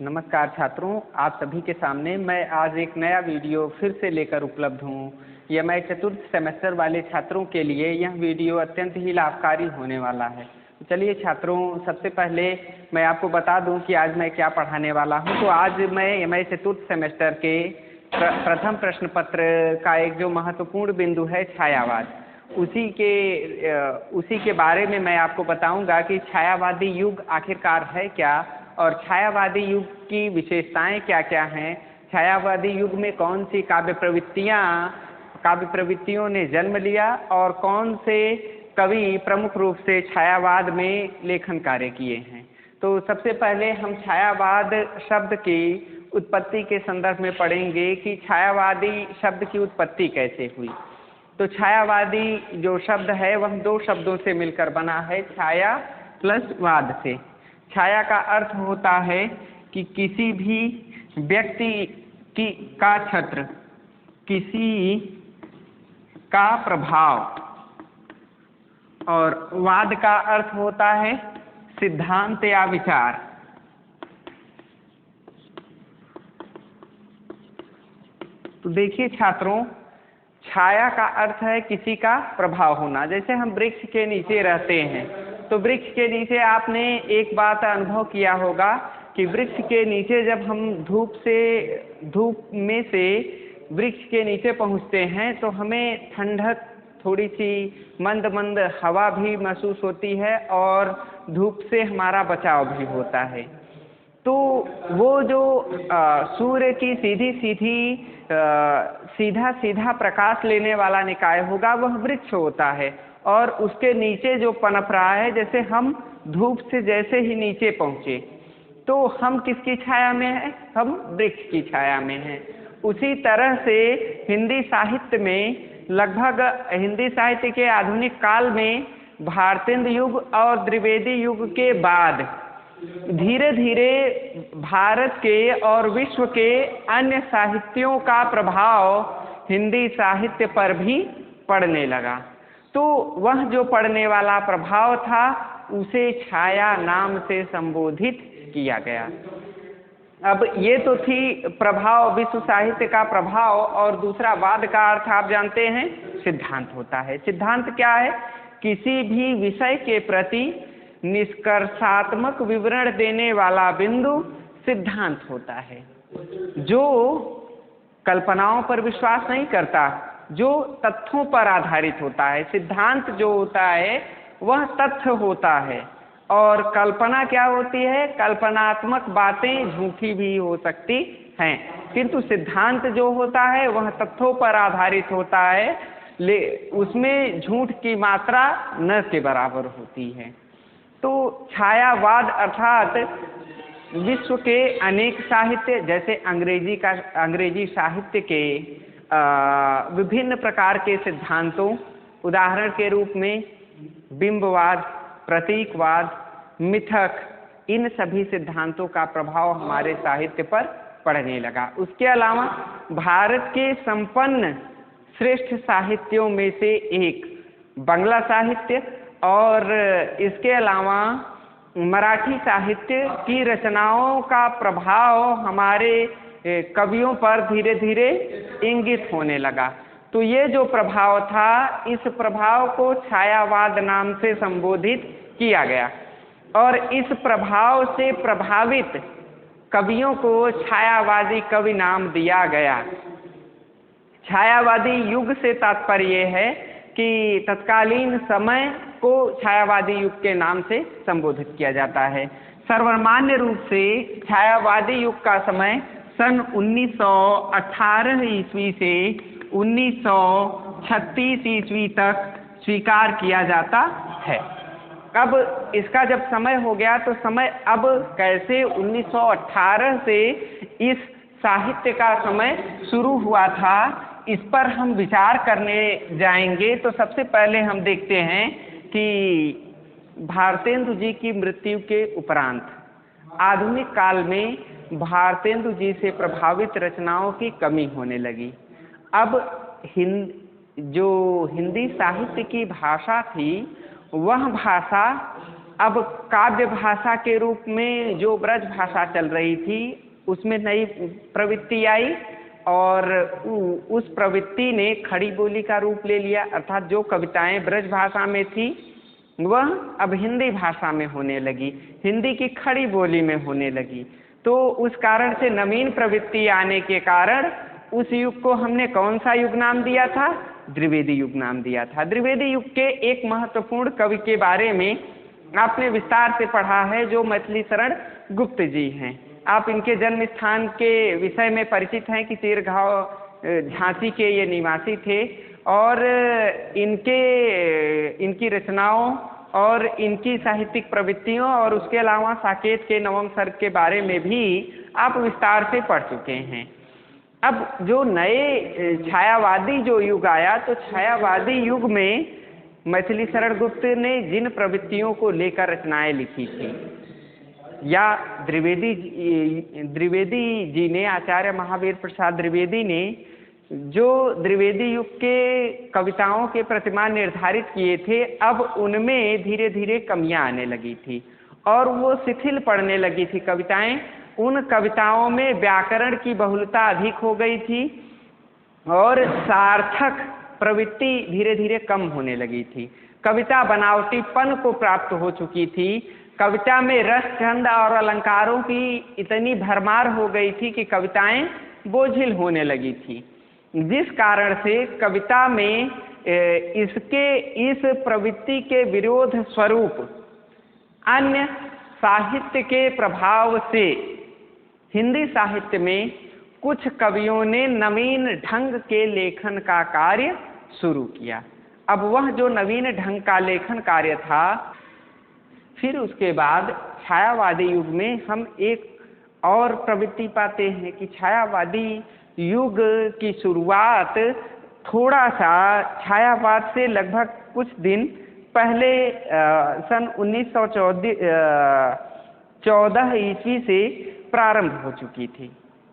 नमस्कार छात्रों, आप सभी के सामने मैं आज एक नया वीडियो फिर से लेकर उपलब्ध हूँ। यह मैं चतुर्थ सेमेस्टर वाले छात्रों के लिए यह वीडियो अत्यंत ही लाभकारी होने वाला है। चलिए छात्रों, सबसे पहले मैं आपको बता दूं कि आज मैं क्या पढ़ाने वाला हूं। तो आज मैं चतुर्थ सेमेस्टर के प्रथम प्रश्न पत्र का एक जो महत्वपूर्ण बिंदु है छायावाद, उसी के बारे में मैं आपको बताऊंगा कि छायावादी युग आखिरकार है क्या और छायावादी युग की विशेषताएं क्या क्या हैं। छायावादी युग में कौन सी काव्य प्रवृत्तियों ने जन्म लिया और कौन से कवि प्रमुख रूप से छायावाद में लेखन कार्य किए हैं। तो सबसे पहले हम छायावाद शब्द की उत्पत्ति के संदर्भ में पढ़ेंगे कि छायावादी शब्द की उत्पत्ति कैसे हुई। तो छायावादी जो शब्द है वह दो शब्दों से मिलकर बना है, छाया प्लस वाद से। छाया का अर्थ होता है कि किसी भी व्यक्ति का छत्र, किसी का प्रभाव, और वाद का अर्थ होता है सिद्धांत या विचार। तो देखिए छात्रों, छाया का अर्थ है किसी का प्रभाव होना। जैसे हम वृक्ष के नीचे रहते हैं तो वृक्ष के नीचे आपने एक बात अनुभव किया होगा कि वृक्ष के नीचे जब हम धूप में से वृक्ष के नीचे पहुंचते हैं तो हमें ठंडक, थोड़ी सी मंद मंद हवा भी महसूस होती है और धूप से हमारा बचाव भी होता है। तो वो जो सूर्य की सीधा प्रकाश लेने वाला निकाय होगा वह वृक्ष होता है, और उसके नीचे जो पनप रहा है, जैसे हम धूप से जैसे ही नीचे पहुँचे तो हम किसकी छाया में हैं? हम वृक्ष की छाया में हैं। उसी तरह से हिंदी साहित्य के आधुनिक काल में भारतेंदु युग और द्विवेदी युग के बाद धीरे धीरे भारत के और विश्व के अन्य साहित्यों का प्रभाव हिंदी साहित्य पर भी पड़ने लगा। तो वह जो पड़ने वाला प्रभाव था उसे छाया नाम से संबोधित किया गया। अब ये तो थी प्रभाव, विश्व साहित्य का प्रभाव। और दूसरा वाद का अर्थ आप जानते हैं, सिद्धांत होता है। सिद्धांत क्या है? किसी भी विषय के प्रति निष्कर्षात्मक विवरण देने वाला बिंदु सिद्धांत होता है, जो कल्पनाओं पर विश्वास नहीं करता, जो तथ्यों पर आधारित होता है। सिद्धांत जो होता है वह तथ्य होता है, और कल्पना क्या होती है? कल्पनात्मक बातें झूठी भी हो सकती हैं, किंतु सिद्धांत जो होता है वह तथ्यों पर आधारित होता है, उसमें झूठ की मात्रा न के बराबर होती है। तो छायावाद अर्थात विश्व के अनेक साहित्य, जैसे अंग्रेजी साहित्य के विभिन्न प्रकार के सिद्धांतों, उदाहरण के रूप में बिंबवाद, प्रतीकवाद, मिथक, इन सभी सिद्धांतों का प्रभाव हमारे साहित्य पर पड़ने लगा। उसके अलावा भारत के संपन्न श्रेष्ठ साहित्यों में से एक बांग्ला साहित्य और इसके अलावा मराठी साहित्य की रचनाओं का प्रभाव हमारे कवियों पर धीरे धीरे इंगित होने लगा। तो ये जो प्रभाव था, इस प्रभाव को छायावाद नाम से संबोधित किया गया, और इस प्रभाव से प्रभावित कवियों को छायावादी कवि नाम दिया गया। छायावादी युग से तात्पर्य है कि तत्कालीन समय को छायावादी युग के नाम से संबोधित किया जाता है। सर्वमान्य रूप से छायावादी युग का समय सन 1918 ईस्वी से 1936 ईस्वी तक स्वीकार किया जाता है। अब इसका जब समय हो गया तो समय अब कैसे 1918 से इस साहित्य का समय शुरू हुआ था, इस पर हम विचार करने जाएंगे। तो सबसे पहले हम देखते हैं कि भारतेंदु जी की मृत्यु के उपरांत आधुनिक काल में भारतेंदु जी से प्रभावित रचनाओं की कमी होने लगी। अब जो हिंदी साहित्य की भाषा थी वह भाषा अब काव्य भाषा के रूप में जो ब्रज भाषा चल रही थी उसमें नई प्रवृत्ति आई और उस प्रवृत्ति ने खड़ी बोली का रूप ले लिया, अर्थात जो कविताएं ब्रज भाषा में थी वह अब हिंदी भाषा में होने लगी, हिंदी की खड़ी बोली में होने लगी। तो उस कारण से नवीन प्रवृत्ति आने के कारण उस युग को हमने कौन सा युग नाम दिया था? द्विवेदी युग नाम दिया था। द्विवेदी युग के एक महत्वपूर्ण कवि के बारे में आपने विस्तार से पढ़ा है, जो मैथिली शरण गुप्त जी हैं। आप इनके जन्म स्थान के विषय में परिचित हैं कि तीरघाव झांसी के ये निवासी थे और इनकी रचनाओं और इनकी साहित्यिक प्रवृत्तियों और उसके अलावा साकेत के नवम सर्ग के बारे में भी आप विस्तार से पढ़ चुके हैं। अब जो नए छायावादी जो युग आया, तो छायावादी युग में मैथिली शरण गुप्त ने जिन प्रवृत्तियों को लेकर रचनाएं लिखी थी, या द्विवेदी जी ने, आचार्य महावीर प्रसाद द्विवेदी ने जो द्विवेदी युग के कविताओं के प्रतिमान निर्धारित किए थे, अब उनमें धीरे धीरे कमियां आने लगी थी और वो शिथिल पड़ने लगी थी कविताएं। उन कविताओं में व्याकरण की बहुलता अधिक हो गई थी और सार्थक प्रवृत्ति धीरे धीरे कम होने लगी थी। कविता बनावटीपन को प्राप्त हो चुकी थी। कविता में रस, छंद और अलंकारों की इतनी भरमार हो गई थी कि कविताएं बोझिल होने लगी थी, जिस कारण से कविता में इस प्रवृत्ति के विरोध स्वरूप अन्य साहित्य के प्रभाव से हिंदी साहित्य में कुछ कवियों ने नवीन ढंग के लेखन का कार्य शुरू किया। अब वह जो नवीन ढंग का लेखन कार्य था, फिर उसके बाद छायावादी युग में हम एक और प्रवृत्ति पाते हैं कि छायावादी युग की शुरुआत थोड़ा सा छायावाद से लगभग कुछ दिन पहले सन 1914 ईस्वी से प्रारंभ हो चुकी थी।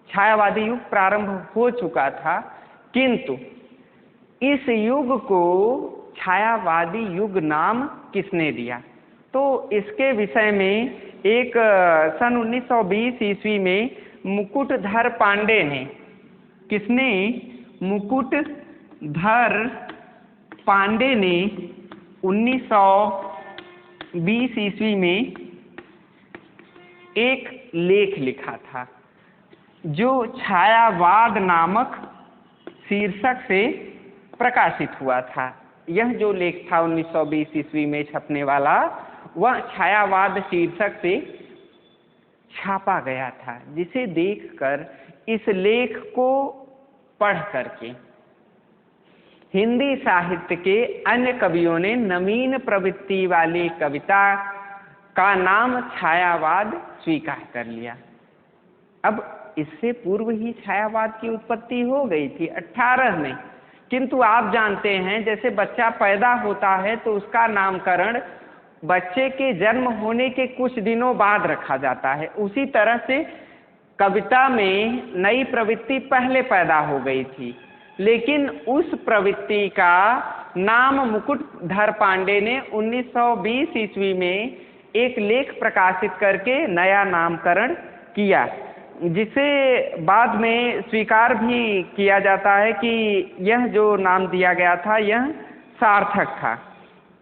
छायावादी युग प्रारंभ हो चुका था, किंतु इस युग को छायावादी युग नाम किसने दिया? तो इसके विषय में एक सन 1920 ईस्वी में मुकुटधर पांडे ने, किसने? मुकुटधर पांडे ने 1920 ईस्वी में एक लेख लिखा था जो छायावाद नामक शीर्षक से प्रकाशित हुआ था। यह जो लेख था 1920 ईस्वी में छपने वाला, वह छायावाद शीर्षक से छापा गया था, जिसे देखकर, इस लेख को पढ़ करके हिंदी साहित्य के अन्य कवियों ने नवीन प्रवृत्ति वाली कविता का नाम छायावाद स्वीकार कर लिया। अब इससे पूर्व ही छायावाद की उत्पत्ति हो गई थी 18 में, किंतु आप जानते हैं जैसे बच्चा पैदा होता है तो उसका नामकरण बच्चे के जन्म होने के कुछ दिनों बाद रखा जाता है, उसी तरह से कविता में नई प्रवृत्ति पहले पैदा हो गई थी, लेकिन उस प्रवृत्ति का नाम मुकुटधर पांडे ने 1920 ईस्वी में एक लेख प्रकाशित करके नया नामकरण किया, जिसे बाद में स्वीकार भी किया जाता है कि यह जो नाम दिया गया था यह सार्थक था।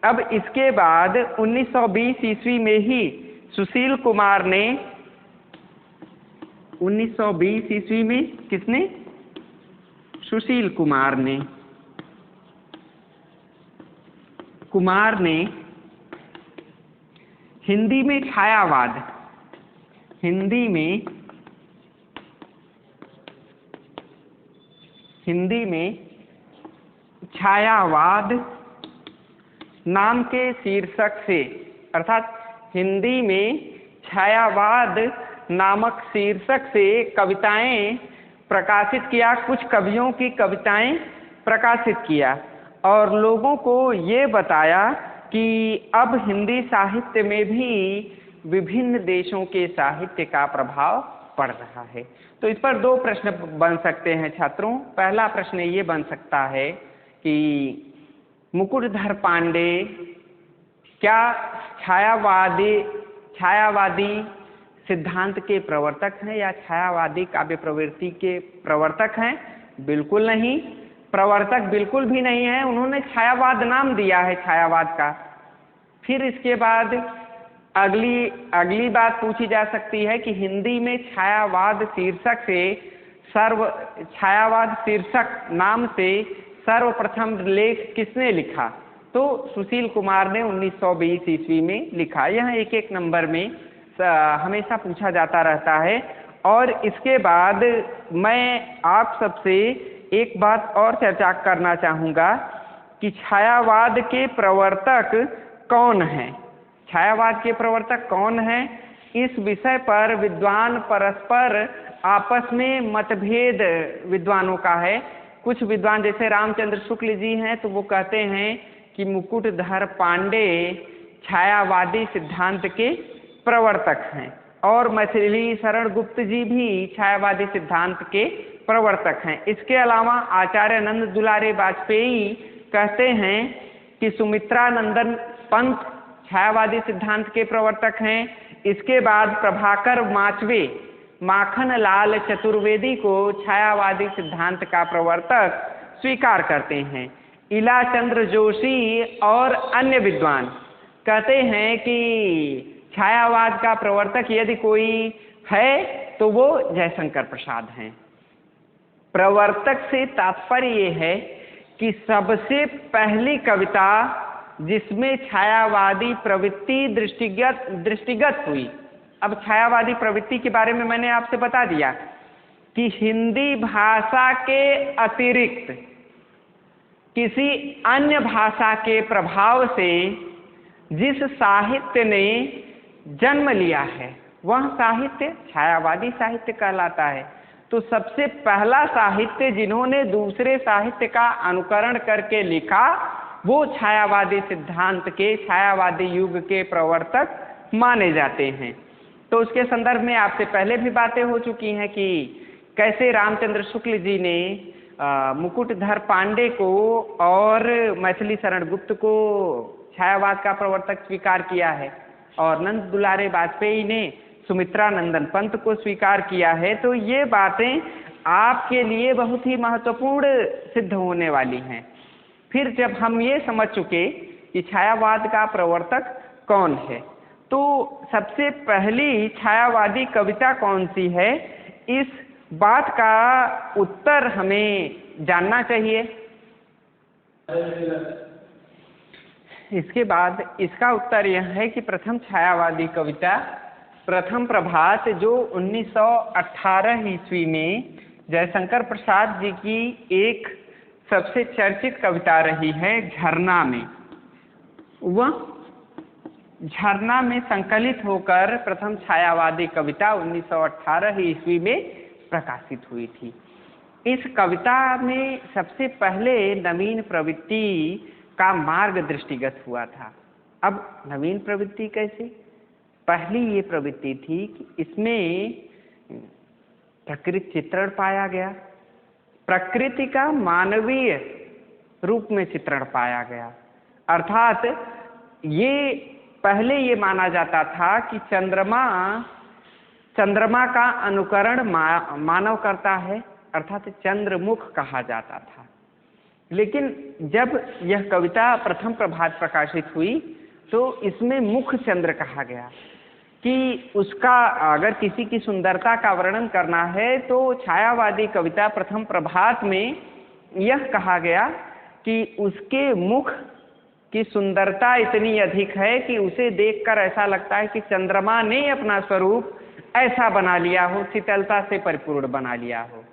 अब इसके बाद 1920 ईस्वी में ही सुशील कुमार ने, 1920 ईस्वी में किसने? सुशील कुमार ने हिंदी में छायावाद, हिंदी में छायावाद नाम के शीर्षक से, अर्थात हिंदी में छायावाद नामक शीर्षक से कविताएं प्रकाशित किया, कुछ कवियों की कविताएं प्रकाशित किया और लोगों को ये बताया कि अब हिंदी साहित्य में भी विभिन्न देशों के साहित्य का प्रभाव पड़ रहा है। तो इस पर दो प्रश्न बन सकते हैं छात्रों। पहला प्रश्न ये बन सकता है कि मुकुटधर पांडे क्या छायावादी सिद्धांत के प्रवर्तक हैं या छायावादी काव्य प्रवृत्ति के प्रवर्तक हैं? बिल्कुल नहीं, प्रवर्तक बिल्कुल भी नहीं है। उन्होंने छायावाद नाम दिया है छायावाद का। फिर इसके बाद अगली बात पूछी जा सकती है कि हिंदी में छायावाद शीर्षक नाम से सर्वप्रथम लेख किसने लिखा? तो सुशील कुमार ने 1920 ईस्वी में लिखा। यह एक नंबर में हमेशा पूछा जाता रहता है। और इसके बाद मैं आप सबसे एक बात और चर्चा करना चाहूँगा कि छायावाद के प्रवर्तक कौन हैं? छायावाद के प्रवर्तक कौन हैं? इस विषय पर विद्वान परस्पर आपस में मतभेद विद्वानों का है। कुछ विद्वान जैसे रामचंद्र शुक्ल जी हैं तो वो कहते हैं कि मुकुटधर पांडे छायावादी सिद्धांत के प्रवर्तक हैं, और मैथिली शरण गुप्त जी भी छायावादी सिद्धांत के प्रवर्तक हैं। इसके अलावा आचार्य नंद दुलारे वाजपेयी कहते हैं कि सुमित्रा नंदन पंत छायावादी सिद्धांत के प्रवर्तक हैं। इसके बाद प्रभाकर माचवे माखन लाल चतुर्वेदी को छायावादी सिद्धांत का प्रवर्तक स्वीकार करते हैं। इला चंद्र जोशी और अन्य विद्वान कहते हैं कि छायावाद का प्रवर्तक यदि कोई है तो वो जयशंकर प्रसाद हैं। प्रवर्तक से तात्पर्य ये है कि सबसे पहली कविता जिसमें छायावादी प्रवृत्ति दृष्टिगत हुई। अब छायावादी प्रवृत्ति के बारे में मैंने आपसे बता दिया कि हिंदी भाषा के अतिरिक्त किसी अन्य भाषा के प्रभाव से जिस साहित्य ने जन्म लिया है वह साहित्य छायावादी साहित्य कहलाता है। तो सबसे पहला साहित्य जिन्होंने दूसरे साहित्य का अनुकरण करके लिखा वो छायावादी सिद्धांत के छायावादी युग के प्रवर्तक माने जाते हैं। तो उसके संदर्भ में आपसे पहले भी बातें हो चुकी हैं कि कैसे रामचंद्र शुक्ल जी ने मुकुटधर पांडे को और मैथिली शरण गुप्त को छायावाद का प्रवर्तक स्वीकार किया है, और नंद दुलारे वाजपेयी ने सुमित्रा नंदन पंत को स्वीकार किया है। तो ये बातें आपके लिए बहुत ही महत्वपूर्ण सिद्ध होने वाली हैं। फिर जब हम ये समझ चुके कि छायावाद का प्रवर्तक कौन है, तो सबसे पहली छायावादी कविता कौन सी है, इस बात का उत्तर हमें जानना चाहिए। इसके बाद इसका उत्तर यह है कि प्रथम छायावादी कविता प्रथम प्रभात जो 1918 ईस्वी में जयशंकर प्रसाद जी की एक सबसे चर्चित कविता रही है झरना में, वह झरना में संकलित होकर प्रथम छायावादी कविता 1918 ईस्वी में प्रकाशित हुई थी। इस कविता में सबसे पहले नवीन प्रवृत्ति का मार्ग दृष्टिगत हुआ था। अब नवीन प्रवृत्ति कैसे? पहली ये प्रवृत्ति थी कि इसमें प्रकृति चित्रण पाया गया, प्रकृति का मानवीय रूप में चित्रण पाया गया। अर्थात ये पहले ये माना जाता था कि चंद्रमा का अनुकरण मानव करता है, अर्थात चंद्रमुख कहा जाता था। लेकिन जब यह कविता प्रथम प्रभात प्रकाशित हुई तो इसमें मुख चंद्र कहा गया कि उसका अगर किसी की सुंदरता का वर्णन करना है तो छायावादी कविता प्रथम प्रभात में यह कहा गया कि उसके मुख की सुंदरता इतनी अधिक है कि उसे देखकर ऐसा लगता है कि चंद्रमा ने अपना स्वरूप ऐसा बना लिया हो, शीतलता से परिपूर्ण बना लिया हो।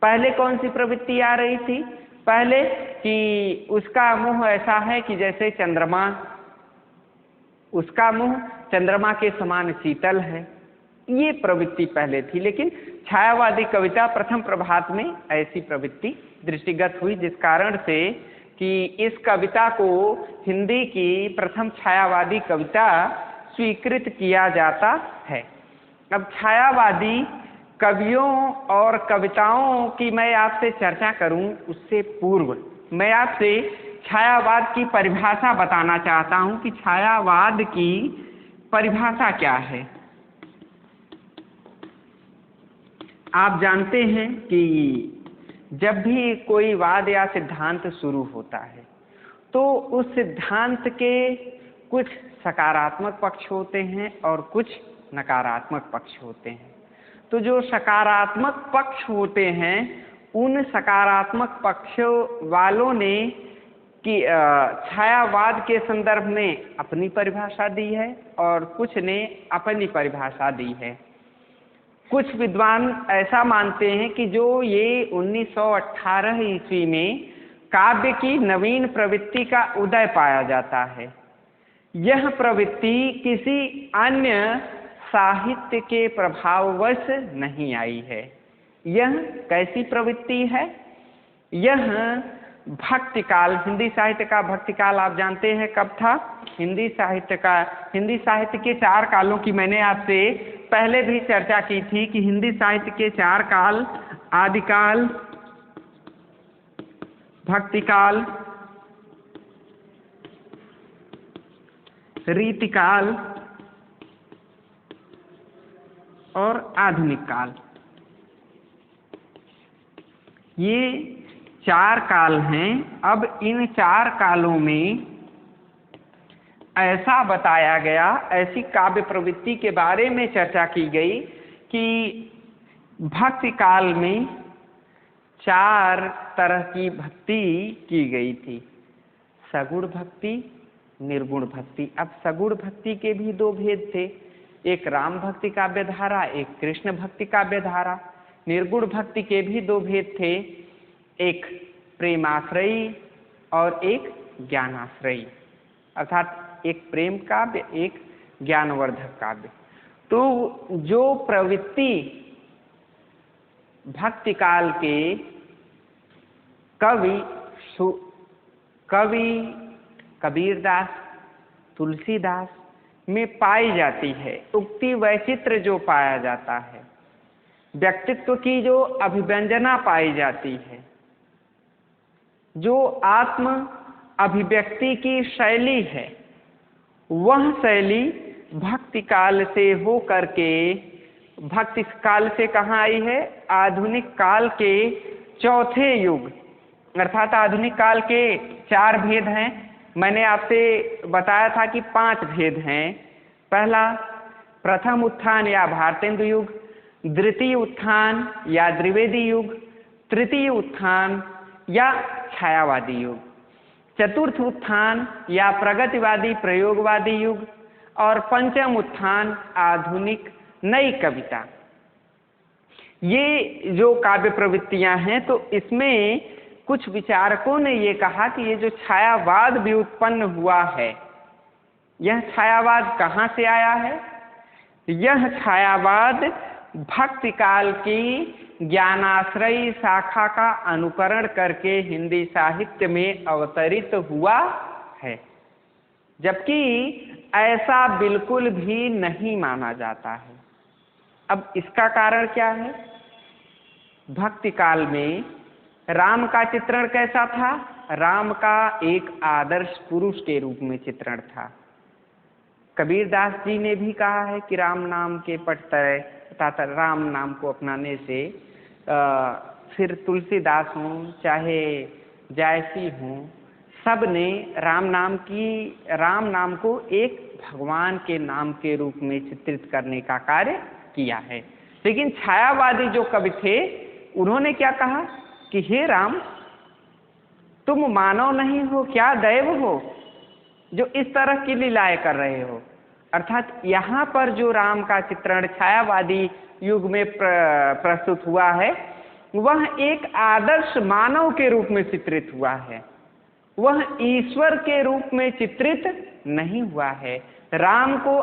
पहले कौन सी प्रवृत्ति आ रही थी? पहले कि उसका मुंह ऐसा है कि जैसे चंद्रमा, उसका मुंह चंद्रमा के समान शीतल है, ये प्रवृत्ति पहले थी। लेकिन छायावादी कविता प्रथम प्रभात में ऐसी प्रवृत्ति दृष्टिगत हुई, जिस कारण से कि इस कविता को हिंदी की प्रथम छायावादी कविता स्वीकृत किया जाता है। अब छायावादी कवियों और कविताओं की मैं आपसे चर्चा करूं उससे पूर्व मैं आपसे छायावाद की परिभाषा बताना चाहता हूं कि छायावाद की परिभाषा क्या है। आप जानते हैं कि जब भी कोई वाद या सिद्धांत शुरू होता है तो उस सिद्धांत के कुछ सकारात्मक पक्ष होते हैं और कुछ नकारात्मक पक्ष होते हैं। तो जो सकारात्मक पक्ष होते हैं उन सकारात्मक पक्षों वालों ने कि छायावाद के संदर्भ में अपनी परिभाषा दी है और कुछ ने अपनी परिभाषा दी है। कुछ विद्वान ऐसा मानते हैं कि जो ये 1918 ईस्वी में काव्य की नवीन प्रवृत्ति का उदय पाया जाता है, यह प्रवृत्ति किसी अन्य साहित्य के प्रभाववश नहीं आई है। यह कैसी प्रवृत्ति है? यह भक्तिकाल, हिंदी साहित्य का भक्तिकाल आप जानते हैं कब था? हिंदी साहित्य के 4 कालों की मैंने आपसे पहले भी चर्चा की थी कि हिंदी साहित्य के 4 काल, आदिकाल, भक्तिकाल, रीतिकाल और आधुनिक काल। ये 4 काल हैं। अब इन 4 कालों में ऐसा बताया गया, ऐसी काव्य प्रवृत्ति के बारे में चर्चा की गई कि भक्ति काल में 4 तरह की भक्ति की गई थी। सगुण भक्ति, निर्गुण भक्ति। अब सगुण भक्ति के भी 2 भेद थे, एक राम भक्ति काव्य धारा, एक कृष्ण भक्ति काव्य धारा। निर्गुण भक्ति के भी 2 भेद थे, एक प्रेमाश्रयी और एक ज्ञानाश्रयी, अर्थात एक प्रेम काव्य, एक ज्ञानवर्धक काव्य। तो जो प्रवृत्ति भक्ति काल के कवि कबीरदास, तुलसीदास में पाई जाती है, उक्ति वैचित्र जो पाया जाता है, व्यक्तित्व की जो अभिव्यंजना पाई जाती है, जो आत्म अभिव्यक्ति की शैली है, वह शैली भक्ति काल से हो करके भक्ति काल से कहाँ आई है? आधुनिक काल के चौथे युग, अर्थात आधुनिक काल के 4 भेद हैं। मैंने आपसे बताया था कि 5 भेद हैं। पहला प्रथम उत्थान या भारतेंदु युग, द्वितीय उत्थान या द्विवेदी युग, तृतीय उत्थान या छायावादी युग, चतुर्थ उत्थान या प्रगतिवादी प्रयोगवादी युग और पंचम उत्थान आधुनिक नई कविता। ये जो काव्य प्रवृत्तियां हैं, तो इसमें कुछ विचारकों ने ये कहा कि ये जो छायावाद भी उत्पन्न हुआ है, यह छायावाद कहाँ से आया है? यह छायावाद भक्ति काल की ज्ञानाश्रयी शाखा का अनुकरण करके हिंदी साहित्य में अवतरित हुआ है, जबकि ऐसा बिल्कुल भी नहीं माना जाता है। अब इसका कारण क्या है? भक्ति काल में राम का चित्रण कैसा था? राम का एक आदर्श पुरुष के रूप में चित्रण था। कबीरदास जी ने भी कहा है कि राम नाम के पट तय तथा राम नाम को अपनाने से फिर तुलसीदास हों चाहे जायसी हों, सब ने राम नाम को एक भगवान के नाम के रूप में चित्रित करने का कार्य किया है। लेकिन छायावादी जो कवि थे, उन्होंने क्या कहा कि हे राम, तुम मानव नहीं हो क्या दैव हो जो इस तरह की लीलाएं कर रहे हो। अर्थात यहाँ पर जो राम का चित्रण छायावादी युग में प्रस्तुत हुआ है, वह एक आदर्श मानव के रूप में चित्रित हुआ है, वह ईश्वर के रूप में चित्रित नहीं हुआ है। राम को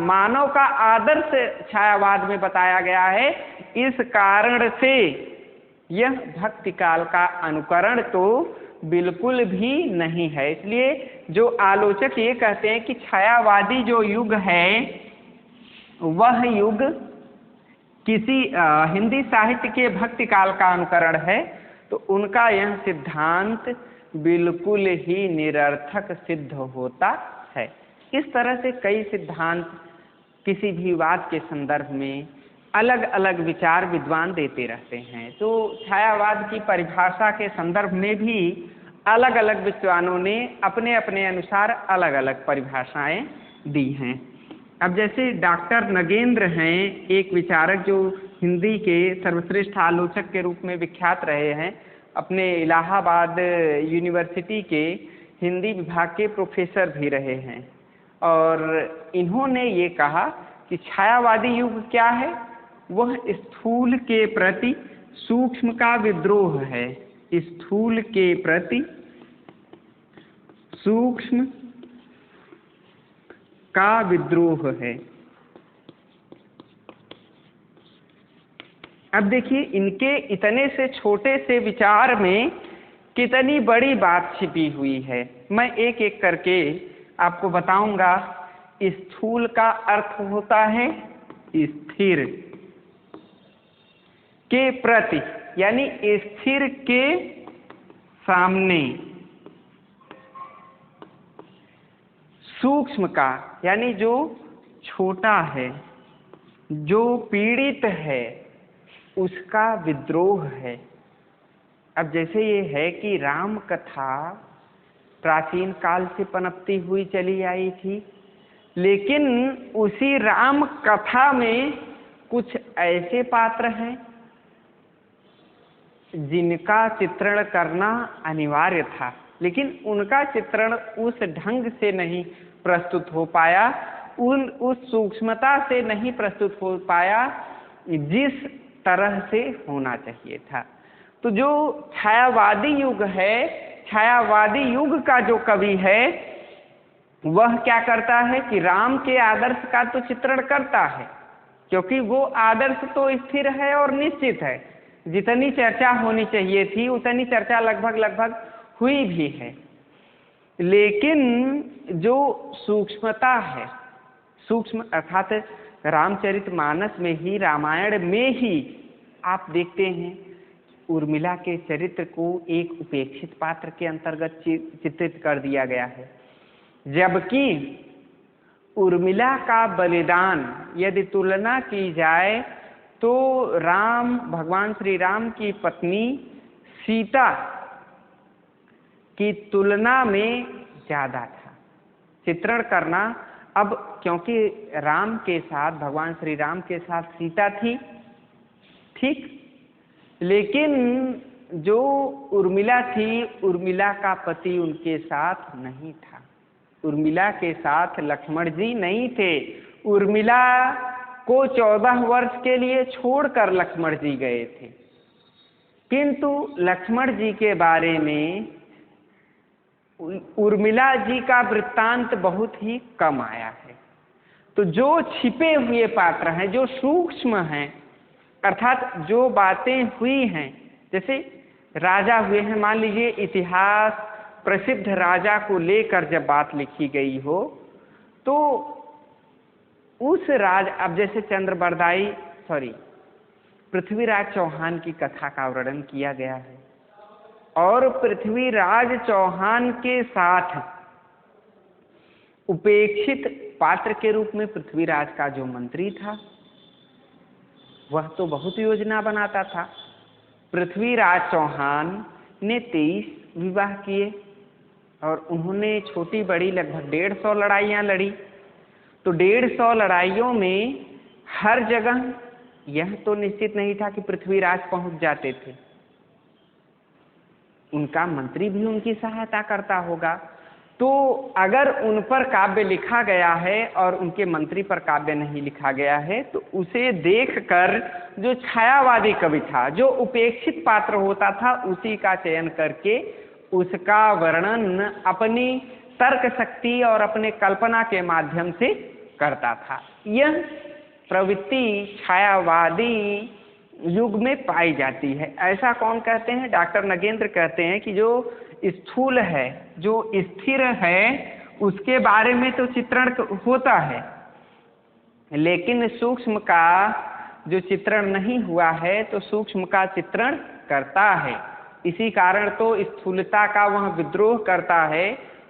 मानव का आदर्श छायावाद में बताया गया है। इस कारण से यह भक्ति काल का अनुकरण तो बिल्कुल भी नहीं है। इसलिए जो आलोचक ये कहते हैं कि छायावादी जो युग है, वह युग किसी हिंदी साहित्य के भक्ति काल का अनुकरण है, तो उनका यह सिद्धांत बिल्कुल ही निरर्थक सिद्ध होता है। इस तरह से कई सिद्धांत किसी भी वाद के संदर्भ में अलग अलग विचार विद्वान देते रहते हैं। तो छायावाद की परिभाषा के संदर्भ में भी अलग अलग विद्वानों ने अपने अपने अनुसार अलग अलग परिभाषाएं दी हैं। अब जैसे डॉक्टर नगेंद्र हैं, एक विचारक जो हिंदी के सर्वश्रेष्ठ आलोचक के रूप में विख्यात रहे हैं, अपने इलाहाबाद यूनिवर्सिटी के हिंदी विभाग के प्रोफेसर भी रहे हैं, और इन्होंने ये कहा कि छायावादी युग क्या है? वह स्थूल के प्रति सूक्ष्म का विद्रोह है। स्थूल के प्रति सूक्ष्म का विद्रोह है। अब देखिए, इनके इतने से छोटे से विचार में कितनी बड़ी बात छिपी हुई है। मैं एक एक करके आपको बताऊंगा। स्थूल का अर्थ होता है स्थिर के प्रति, यानी स्थिर के सामने। सूक्ष्म का यानी जो छोटा है, जो पीड़ित है, उसका विद्रोह है। अब जैसे ये है कि राम कथा प्राचीन काल से पनपती हुई चली आई थी, लेकिन उसी राम कथा में कुछ ऐसे पात्र हैं जिनका चित्रण करना अनिवार्य था, लेकिन उनका चित्रण उस ढंग से नहीं प्रस्तुत हो पाया, उस सूक्ष्मता से नहीं प्रस्तुत हो पाया जिस तरह से होना चाहिए था। तो जो छायावादी युग है, छायावादी युग का जो कवि है, वह क्या करता है कि राम के आदर्श का तो चित्रण करता है, क्योंकि वो आदर्श तो स्थिर है और निश्चित है। जितनी चर्चा होनी चाहिए थी उतनी चर्चा लगभग हुई भी है, लेकिन जो सूक्ष्मता है, सूक्ष्म अर्थात रामचरितमानस में ही, रामायण में ही आप देखते हैं उर्मिला के चरित्र को एक उपेक्षित पात्र के अंतर्गत चित्रित कर दिया गया है, जबकि उर्मिला का बलिदान यदि तुलना की जाए तो राम, भगवान श्री राम की पत्नी सीता की तुलना में ज्यादा था चित्रण करना। अब क्योंकि राम के साथ, भगवान श्री राम के साथ सीता थी, ठीक, लेकिन जो उर्मिला थी, उर्मिला का पति उनके साथ नहीं था। उर्मिला के साथ लक्ष्मण जी नहीं थे। उर्मिला को 14 वर्ष के लिए छोड़कर लक्ष्मण जी गए थे, किंतु लक्ष्मण जी के बारे में उर्मिला जी का वृत्तांत बहुत ही कम आया है। तो जो छिपे हुए पात्र हैं, जो सूक्ष्म हैं, अर्थात जो बातें हुई हैं, जैसे राजा हुए हैं, मान लीजिए इतिहास प्रसिद्ध राजा को लेकर जब बात लिखी गई हो, तो उस राज, अब जैसे पृथ्वीराज चौहान की कथा का वर्णन किया गया है, और पृथ्वीराज चौहान के साथ उपेक्षित पात्र के रूप में पृथ्वीराज का जो मंत्री था, वह तो बहुत योजना बनाता था। पृथ्वीराज चौहान ने 23 विवाह किए और उन्होंने छोटी बड़ी लगभग 150 लड़ाइयाँ लड़ी। तो 150 लड़ाइयों में हर जगह यह तो निश्चित नहीं था कि पृथ्वीराज पहुंच जाते थे, उनका मंत्री भी उनकी सहायता करता होगा। तो अगर उन पर काव्य लिखा गया है और उनके मंत्री पर काव्य नहीं लिखा गया है, तो उसे देखकर जो छायावादी कवि था, जो उपेक्षित पात्र होता था, उसी का चयन करके उसका वर्णन अपनी तर्क शक्ति और अपने कल्पना के माध्यम से करता था। यह प्रवृत्ति छायावादी युग में पाई जाती है। ऐसा कौन कहते हैं? डॉक्टर नगेंद्र कहते हैं कि जो स्थूल है, जो स्थिर है, उसके बारे में तो चित्रण होता है, लेकिन सूक्ष्म का जो चित्रण नहीं हुआ है, तो सूक्ष्म का चित्रण करता है। इसी कारण तो स्थूलता का वह विद्रोह करता है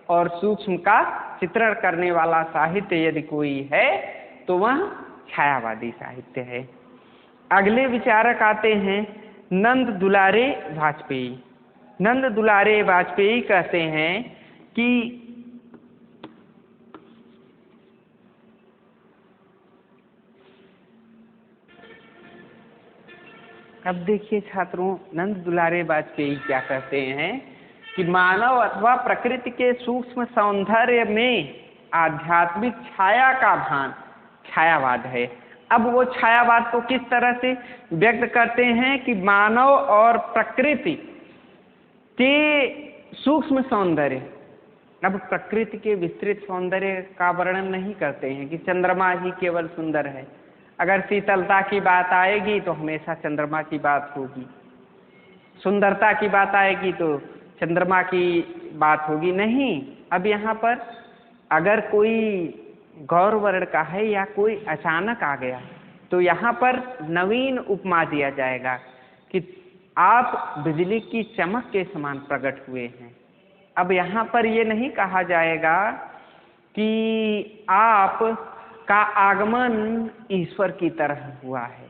और सूक्ष्म का चित्रण करने वाला साहित्य यदि कोई है तो वह छायावादी साहित्य है। अगले विचारक आते हैं नंद दुलारे वाजपेयी। नंद दुलारे वाजपेयी कहते हैं कि अब देखिए छात्रों, नंद दुलारे वाजपेयी क्या कहते हैं कि मानव अथवा प्रकृति के सूक्ष्म सौंदर्य में आध्यात्मिक छाया का भान छायावाद है। अब वो छायावाद को किस तरह से व्यक्त करते हैं कि मानव और प्रकृति के सूक्ष्म सौंदर्य, अब प्रकृति के विस्तृत सौंदर्य का वर्णन नहीं करते हैं कि चंद्रमा ही केवल सुंदर है। अगर शीतलता की बात आएगी तो हमेशा चंद्रमा की बात होगी, सुंदरता की बात आएगी तो चंद्रमा की बात होगी। नहीं, अब यहाँ पर अगर कोई गौर वर्ण का है या कोई अचानक आ गया तो यहाँ पर नवीन उपमा दिया जाएगा कि आप बिजली की चमक के समान प्रकट हुए हैं। अब यहाँ पर ये नहीं कहा जाएगा कि आप का आगमन ईश्वर की तरह हुआ है,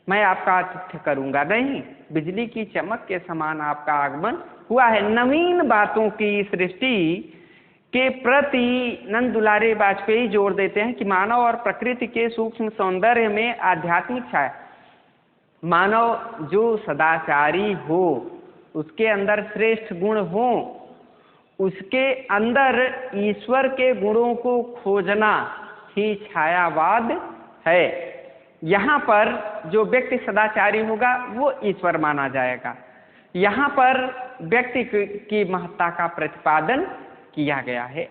मैं आपका आतिथ्य करूंगा, नहीं, बिजली की चमक के समान आपका आगमन हुआ है। नवीन बातों की सृष्टि के प्रति नंद दुलारे वाजपेयी जोर देते हैं कि मानव और प्रकृति के सूक्ष्म सौंदर्य में आध्यात्मिक छाया, मानव जो सदाचारी हो, उसके अंदर श्रेष्ठ गुण हो, उसके अंदर ईश्वर के गुणों को खोजना ही छायावाद है। यहाँ पर जो व्यक्ति सदाचारी होगा वो ईश्वर माना जाएगा। यहाँ पर व्यक्ति की महत्ता का प्रतिपादन किया गया है।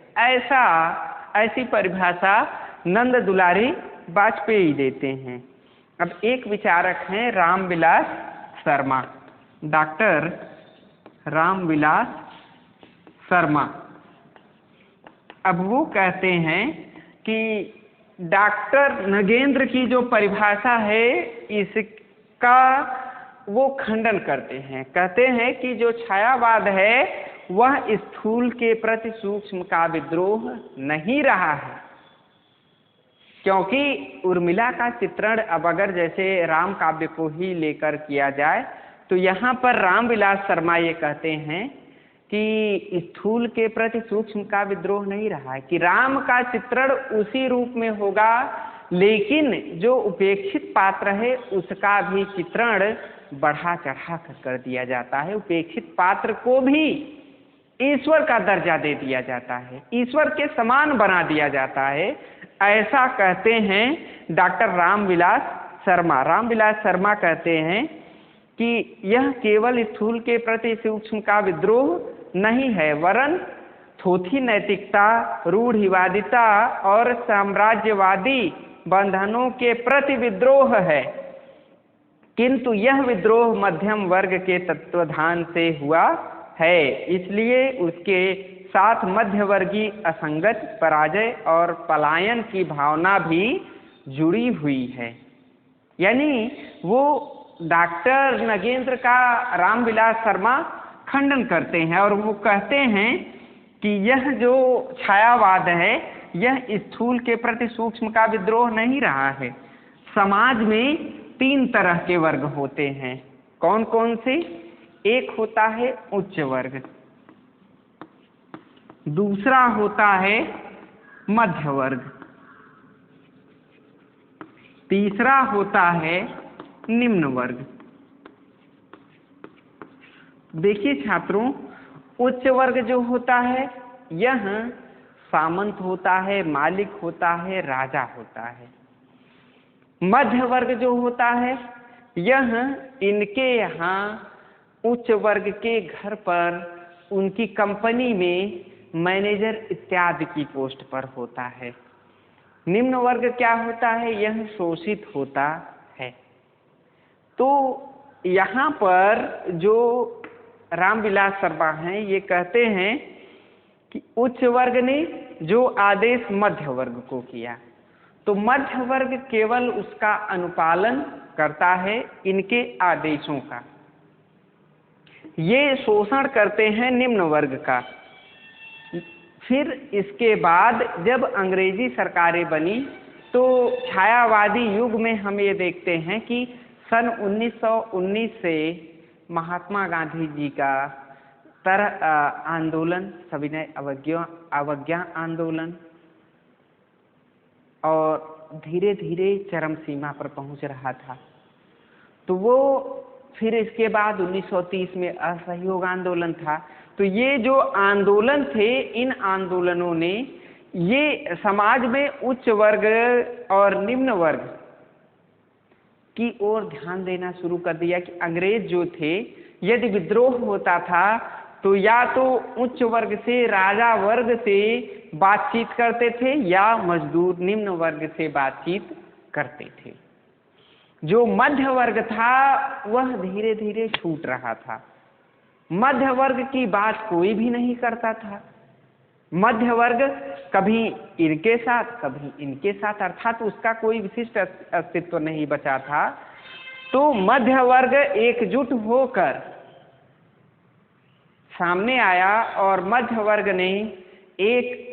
ऐसी परिभाषा नंद दुलारी वाजपेयी देते हैं। अब एक विचारक हैं रामविलास शर्मा, डॉक्टर रामविलास शर्मा। अब वो कहते हैं कि डॉक्टर नगेंद्र की जो परिभाषा है इसका वो खंडन करते हैं। कहते हैं कि जो छायावाद है वह स्थूल के प्रति सूक्ष्म का विद्रोह नहीं रहा है, क्योंकि उर्मिला का चित्रण अब अगर जैसे राम काव्य को ही लेकर किया जाए तो यहाँ पर रामविलास शर्मा ये कहते हैं कि स्थूल के प्रति सूक्ष्म का विद्रोह नहीं रहा है, कि राम का चित्रण उसी रूप में होगा, लेकिन जो उपेक्षित पात्र है उसका भी चित्रण बढ़ा चढ़ा कर दिया जाता है। उपेक्षित पात्र को भी ईश्वर का दर्जा दे दिया जाता है, ईश्वर के समान बना दिया जाता है। ऐसा कहते हैं डॉक्टर रामविलास शर्मा। रामविलास शर्मा कहते हैं कि यह केवल स्थूल के प्रति सूक्ष्म का विद्रोह नहीं है, वरन थोथी नैतिकता, रूढ़िवादिता और साम्राज्यवादी बंधनों के प्रति विद्रोह है। किंतु यह विद्रोह मध्यम वर्ग के तत्वधान से हुआ है, इसलिए उसके साथ मध्यवर्गीय असंगत, पराजय और पलायन की भावना भी जुड़ी हुई है। यानी वो डॉक्टर नगेंद्र का रामविलास शर्मा खंडन करते हैं और वो कहते हैं कि यह जो छायावाद है यह स्थूल के प्रति सूक्ष्म का विद्रोह नहीं रहा है। समाज में 3 तरह के वर्ग होते हैं। कौन कौन से? एक होता है उच्च वर्ग, दूसरा होता है मध्य वर्ग, तीसरा होता है निम्न वर्ग। देखिए छात्रों, उच्च वर्ग जो होता है यह सामंत होता है, मालिक होता है, राजा होता है। मध्य वर्ग जो होता है यह इनके यहाँ उच्च वर्ग के घर पर उनकी कंपनी में मैनेजर इत्यादि की पोस्ट पर होता है। निम्न वर्ग क्या होता है? यह शोषित होता है। तो यहाँ पर जो रामविलास शर्मा हैं ये कहते हैं कि उच्च वर्ग ने जो आदेश मध्य वर्ग को किया तो मध्य वर्ग केवल उसका अनुपालन करता है, इनके आदेशों का। ये शोषण करते हैं निम्न वर्ग का। फिर इसके बाद जब अंग्रेजी सरकारें बनी तो छायावादी युग में हम ये देखते हैं कि सन 1919 से महात्मा गांधी जी का आंदोलन, सविनय अवज्ञा आंदोलन, और धीरे धीरे चरम सीमा पर पहुंच रहा था। तो वो फिर इसके बाद 1930 में असहयोग आंदोलन था। तो ये जो आंदोलन थे, इन आंदोलनों ने ये समाज में उच्च वर्ग और निम्न वर्ग की ओर ध्यान देना शुरू कर दिया कि अंग्रेज जो थे, यदि विद्रोह होता था तो या तो उच्च वर्ग से, राजा वर्ग से बातचीत करते थे या मजदूर निम्न वर्ग से बातचीत करते थे। जो मध्य वर्ग था वह धीरे धीरे छूट रहा था। मध्य वर्ग की बात कोई भी नहीं करता था। मध्य वर्ग कभी इनके साथ कभी इनके साथ, अर्थात उसका कोई विशिष्ट अस्तित्व नहीं बचा था। तो मध्य वर्ग एकजुट होकर सामने आया और मध्य वर्ग ने एक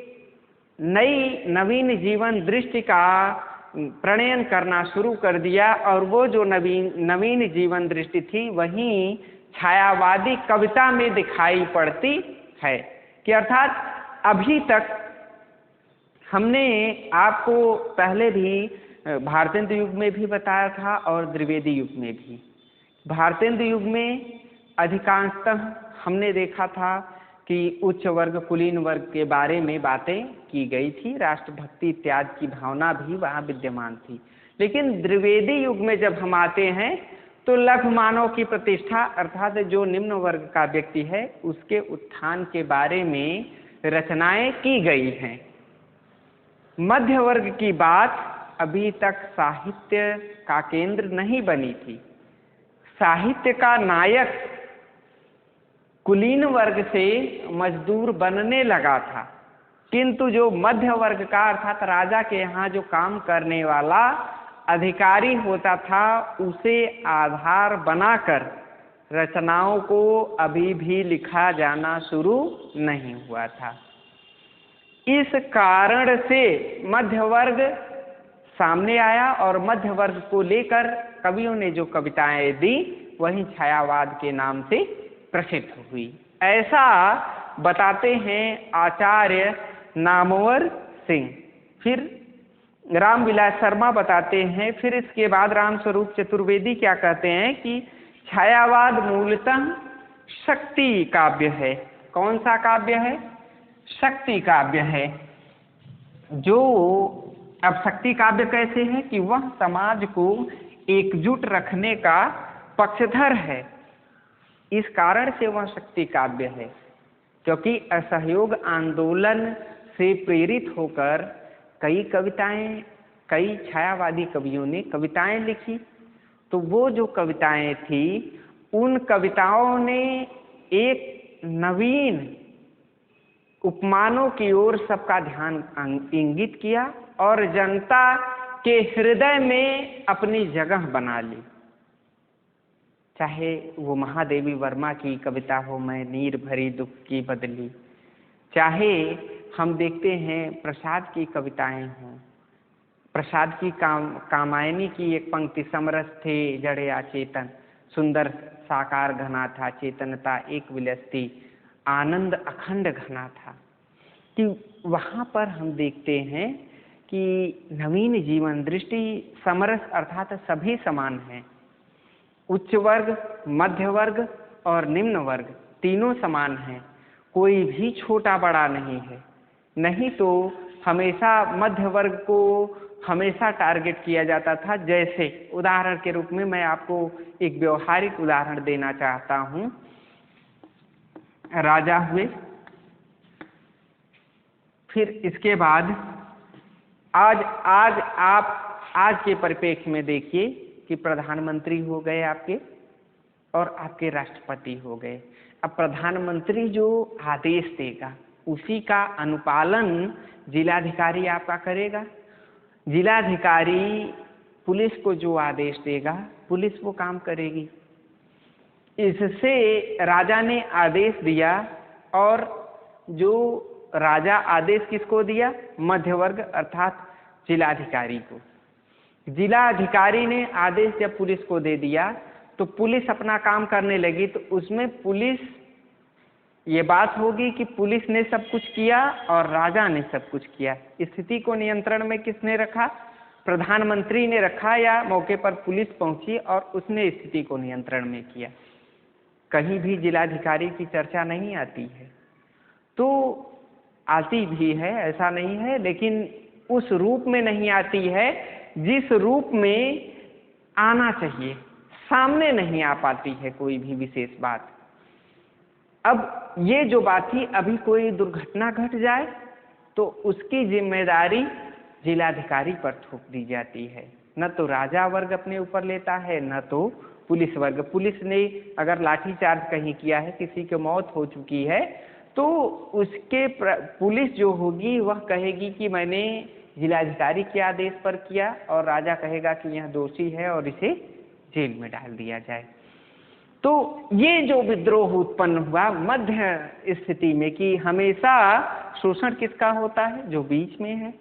नवीन जीवन दृष्टि का प्रणयन करना शुरू कर दिया। और वो जो नवीन जीवन दृष्टि थी वही छायावादी कविता में दिखाई पड़ती है कि अर्थात अभी तक हमने आपको पहले भी भारतेंदु युग में भी बताया था और द्विवेदी युग में भी। भारतेंदु युग में अधिकांशतः हमने देखा था कि उच्च वर्ग कुलीन वर्ग के बारे में बातें की गई थी, राष्ट्रभक्ति इत्यादि की भावना भी वहाँ विद्यमान थी। लेकिन द्विवेदी युग में जब हम आते हैं तो लघु मानव की प्रतिष्ठा, अर्थात जो निम्न वर्ग का व्यक्ति है उसके उत्थान के बारे में रचनाएं की गई हैं। मध्य वर्ग की बात अभी तक साहित्य का केंद्र नहीं बनी थी। साहित्य का नायक कुलीन वर्ग से मजदूर बनने लगा था, किंतु जो मध्य वर्ग का, अर्थात राजा के यहाँ जो काम करने वाला अधिकारी होता था, उसे आधार बनाकर रचनाओं को अभी भी लिखा जाना शुरू नहीं हुआ था। इस कारण से मध्य वर्ग सामने आया और मध्य वर्ग को लेकर कवियों ने जो कविताएं दी वही छायावाद के नाम से प्रसिद्ध हुई। ऐसा बताते हैं आचार्य नामवर सिंह। फिर रामविलास शर्मा बताते हैं। फिर इसके बाद रामस्वरूप चतुर्वेदी क्या कहते हैं कि छायावाद मूलतः शक्ति काव्य है। कौन सा काव्य है? शक्ति काव्य है। जो अब शक्ति काव्य कैसे है कि वह समाज को एकजुट रखने का पक्षधर है। इस कारण से वह शक्ति काव्य है, क्योंकि असहयोग आंदोलन से प्रेरित होकर कई छायावादी कवियों ने कविताएं लिखी। तो वो जो कविताएं थी उन कविताओं ने एक नवीन उपमानों की ओर सबका ध्यान इंगित किया और जनता के हृदय में अपनी जगह बना ली। चाहे वो महादेवी वर्मा की कविता हो, मैं नीर भरी दुख की बदली, चाहे हम देखते हैं प्रसाद की कविताएं हों। प्रसाद की कामायनी की एक पंक्ति, समरस थे जड़े अचेतन, सुंदर साकार घना था, चेतनता एक विलसती, आनंद अखंड घना था। कि वहाँ पर हम देखते हैं कि नवीन जीवन दृष्टि, समरस अर्थात सभी समान हैं। उच्च वर्ग, मध्य वर्ग और निम्न वर्ग तीनों समान हैं, कोई भी छोटा बड़ा नहीं है। नहीं तो हमेशा मध्य वर्ग को हमेशा टारगेट किया जाता था। जैसे उदाहरण के रूप में मैं आपको एक व्यवहारिक उदाहरण देना चाहता हूँ। राजा हुए, फिर इसके बाद आज के परिप्रेक्ष्य में देखिए कि प्रधानमंत्री हो गए आपके और आपके राष्ट्रपति हो गए। अब प्रधानमंत्री जो आदेश देगा उसी का अनुपालन जिलाधिकारी आपका करेगा। जिलाधिकारी पुलिस को जो आदेश देगा पुलिस वो काम करेगी। इससे राजा ने आदेश दिया, और जो राजा आदेश किसको दिया? मध्यवर्ग अर्थात जिलाधिकारी को। जिलाधिकारी ने आदेश जब पुलिस को दे दिया तो पुलिस अपना काम करने लगी। तो उसमें पुलिस, ये बात होगी कि पुलिस ने सब कुछ किया और राजा ने सब कुछ किया। स्थिति को नियंत्रण में किसने रखा? प्रधानमंत्री ने रखा, या मौके पर पुलिस पहुंची और उसने स्थिति को नियंत्रण में किया। कहीं भी जिलाधिकारी की चर्चा नहीं आती है, तो आती भी है, ऐसा नहीं है, लेकिन उस रूप में नहीं आती है जिस रूप में आना चाहिए। सामने नहीं आ पाती है कोई भी विशेष बात। अब ये जो बात थी, अभी कोई दुर्घटना घट जाए तो उसकी जिम्मेदारी जिलाधिकारी पर थोप दी जाती है। न तो राजा वर्ग अपने ऊपर लेता है, न तो पुलिस वर्ग। पुलिस ने अगर लाठीचार्ज कहीं किया है, किसी की मौत हो चुकी है, तो उसके पुलिस जो होगी वह कहेगी कि मैंने जिलाधिकारी के आदेश पर किया, और राजा कहेगा कि यह दोषी है और इसे जेल में डाल दिया जाए। तो ये जो विद्रोह उत्पन्न हुआ मध्य स्थिति में कि हमेशा शोषण किसका होता है? जो बीच में है।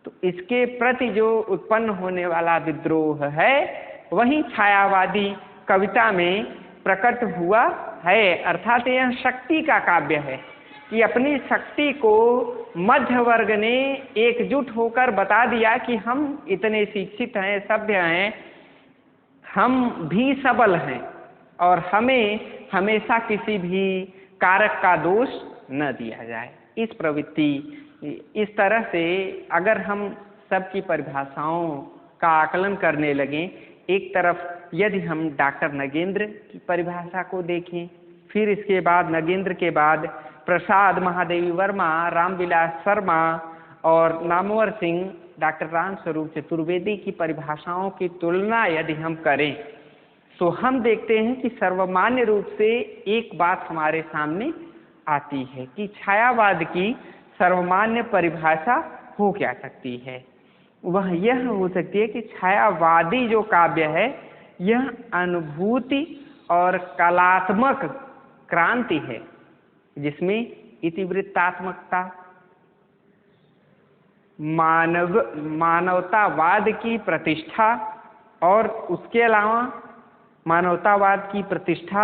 तो इसके प्रति जो उत्पन्न होने वाला विद्रोह है वही छायावादी कविता में प्रकट हुआ है। अर्थात यह शक्ति का काव्य है कि अपनी शक्ति को मध्य वर्ग ने एकजुट होकर बता दिया कि हम इतने शिक्षित हैं, सभ्य हैं, हम भी सबल हैं, और हमें हमेशा किसी भी कारक का दोष न दिया जाए। इस प्रवृत्ति, इस तरह से अगर हम सबकी परिभाषाओं का आकलन करने लगें, एक तरफ यदि हम डॉक्टर नगेंद्र की परिभाषा को देखें, फिर इसके बाद नगेंद्र के बाद प्रसाद महादेवी वर्मा, रामविलास शर्मा और नामवर सिंह, डॉक्टर रामस्वरूप चतुर्वेदी की परिभाषाओं की तुलना यदि हम करें तो हम देखते हैं कि सर्वमान्य रूप से एक बात हमारे सामने आती है कि छायावाद की सर्वमान्य परिभाषा हो क्या सकती है। वह यह हो सकती है कि छायावादी जो काव्य है यह अनुभूति और कलात्मक क्रांति है, जिसमें इतिवृत्तात्मकता, मानवतावाद की प्रतिष्ठा, और उसके अलावा मानवतावाद की प्रतिष्ठा,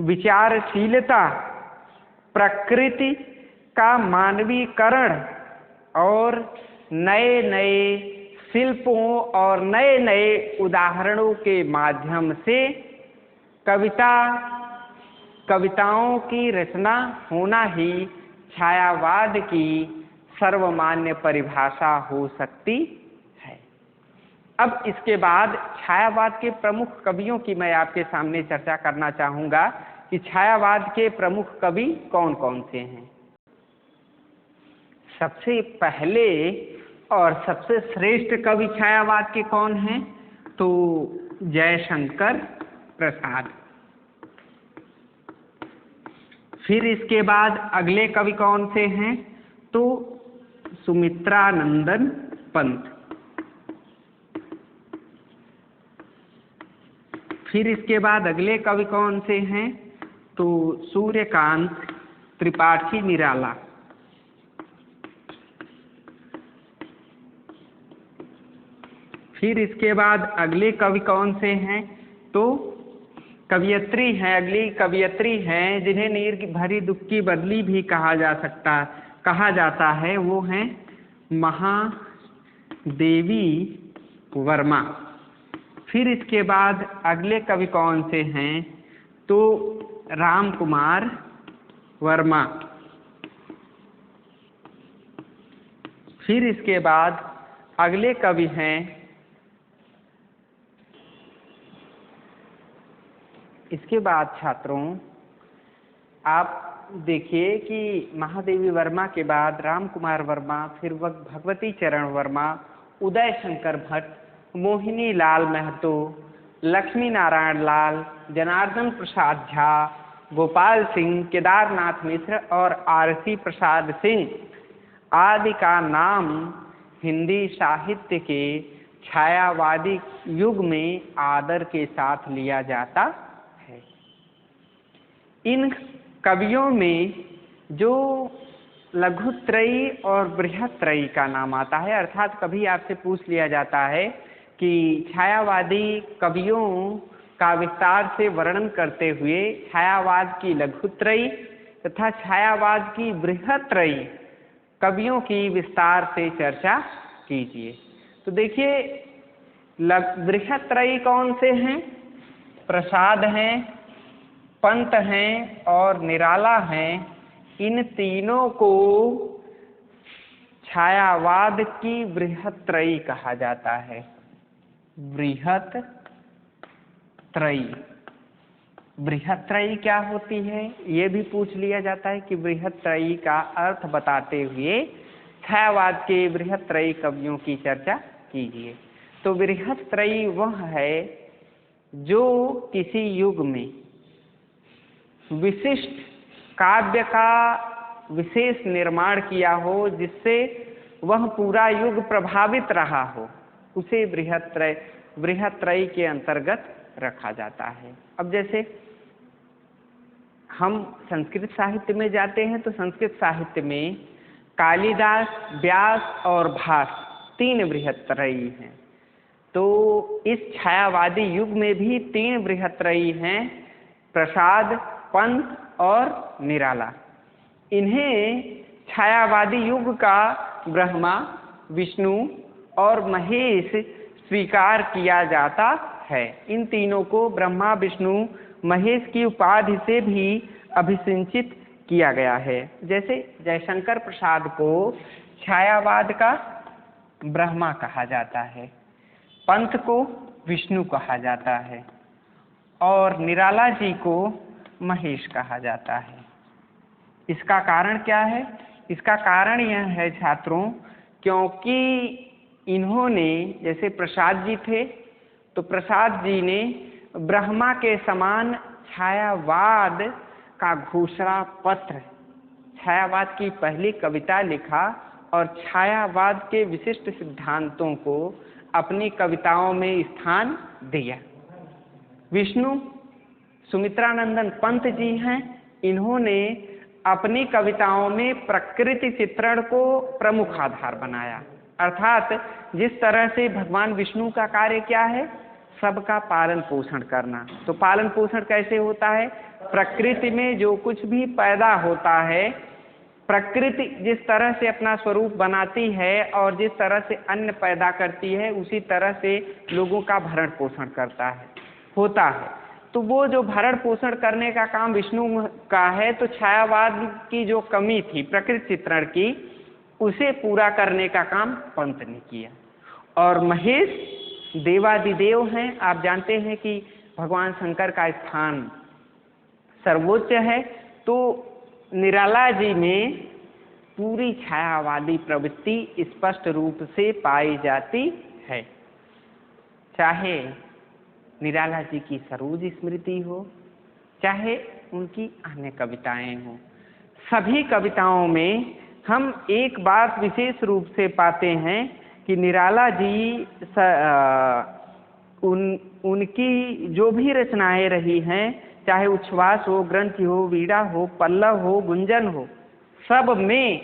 विचारशीलता, प्रकृति का मानवीकरण और नए नए शिल्पों और नए नए उदाहरणों के माध्यम से कविताओं की रचना होना ही छायावाद की सर्वमान्य परिभाषा हो सकती है। अब इसके बाद छायावाद के प्रमुख कवियों की मैं आपके सामने चर्चा करना चाहूँगा कि छायावाद के प्रमुख कवि कौन कौन से हैं। सबसे पहले और सबसे श्रेष्ठ कवि छायावाद के कौन हैं? तो जयशंकर प्रसाद। फिर इसके बाद अगले कवि कौन से हैं? तो सुमित्रानंदन पंत। फिर इसके बाद अगले कवि कौन से हैं? तो सूर्यकांत त्रिपाठी निराला। फिर इसके बाद अगले कवि कौन से हैं? तो कवियत्री हैं, अगली कवियत्री हैं जिन्हें नीर की भरी दुख की बदली भी कहा जाता है, वो हैं महादेवी वर्मा। फिर इसके बाद अगले कवि कौन से हैं? तो राम कुमार वर्मा। फिर इसके बाद अगले कवि हैं, इसके बाद छात्रों आप देखिए कि महादेवी वर्मा के बाद राम कुमार वर्मा, फिर भगवती चरण वर्मा, उदय शंकर भट्ट, मोहिनी लाल महतो, लक्ष्मी नारायण लाल, जनार्दन प्रसाद झा, गोपाल सिंह, केदारनाथ मिश्र और आरसी प्रसाद सिंह आदि का नाम हिंदी साहित्य के छायावादी युग में आदर के साथ लिया जाता है। इन कवियों में जो लघुत्रयी और बृहत्त्रयी का नाम आता है, अर्थात कभी आपसे पूछ लिया जाता है कि छायावादी कवियों का विस्तार से वर्णन करते हुए छायावाद की लघुत्रयी तथा छायावाद की बृहत्त्रयी कवियों की विस्तार से चर्चा कीजिए। तो देखिए, बृहत्त्रयी कौन से हैं? प्रसाद हैं, पंत हैं और निराला हैं। इन तीनों को छायावाद की बृहत्त्रयी कहा जाता है। बृहत्त्रयी, बृहत्त्रयी क्या होती है ये भी पूछ लिया जाता है कि बृहत्त्रयी का अर्थ बताते हुए छायावाद के बृहत्त्रयी कवियों की चर्चा कीजिए। तो बृहत्त्रयी वह है जो किसी युग में विशिष्ट काव्य का विशेष निर्माण किया हो, जिससे वह पूरा युग प्रभावित रहा हो, उसे बृहत्त्रयी के अंतर्गत रखा जाता है। अब जैसे हम संस्कृत साहित्य में जाते हैं तो संस्कृत साहित्य में कालिदास, व्यास और भास तीन बृहत्त्रयी हैं। तो इस छायावादी युग में भी तीन बृहत्त्रयी हैं, प्रसाद, पंत और निराला। इन्हें छायावादी युग का ब्रह्मा, विष्णु और महेश स्वीकार किया जाता है। इन तीनों को ब्रह्मा, विष्णु, महेश की उपाधि से भी अभिसिंचित किया गया है। जैसे जयशंकर प्रसाद को छायावाद का ब्रह्मा कहा जाता है, पंत को विष्णु कहा जाता है और निराला जी को महेश कहा जाता है। इसका कारण क्या है? इसका कारण यह है छात्रों, क्योंकि इन्होंने, जैसे प्रसाद जी थे तो प्रसाद जी ने ब्रह्मा के समान छायावाद का घोषणा पत्र, छायावाद की पहली कविता लिखा और छायावाद के विशिष्ट सिद्धांतों को अपनी कविताओं में स्थान दिया। विष्णु सुमित्रानंदन पंत जी हैं, इन्होंने अपनी कविताओं में प्रकृति चित्रण को प्रमुख आधार बनाया। अर्थात जिस तरह से भगवान विष्णु का कार्य क्या है? सबका पालन पोषण करना। तो पालन पोषण कैसे होता है? प्रकृति में जो कुछ भी पैदा होता है, प्रकृति जिस तरह से अपना स्वरूप बनाती है और जिस तरह से अन्न पैदा करती है, उसी तरह से लोगों का भरण पोषण करता है, होता है। तो वो जो भरण पोषण करने का काम विष्णु का है, तो छायावाद की जो कमी थी प्रकृति चित्रण की, उसे पूरा करने का काम पंत ने किया। और महेश देवादिदेव हैं। आप जानते हैं कि भगवान शंकर का स्थान सर्वोच्च है, तो निराला जी में पूरी छायावादी प्रवृत्ति स्पष्ट रूप से पाई जाती है। चाहे निराला जी की सरोज स्मृति हो, चाहे उनकी अन्य कविताएं हो, सभी कविताओं में हम एक बात विशेष रूप से पाते हैं कि निराला जी उनकी जो भी रचनाएं रही हैं, चाहे उच्छ्वास हो, ग्रंथि हो, वीणा हो, पल्लव हो, गुंजन हो, सब में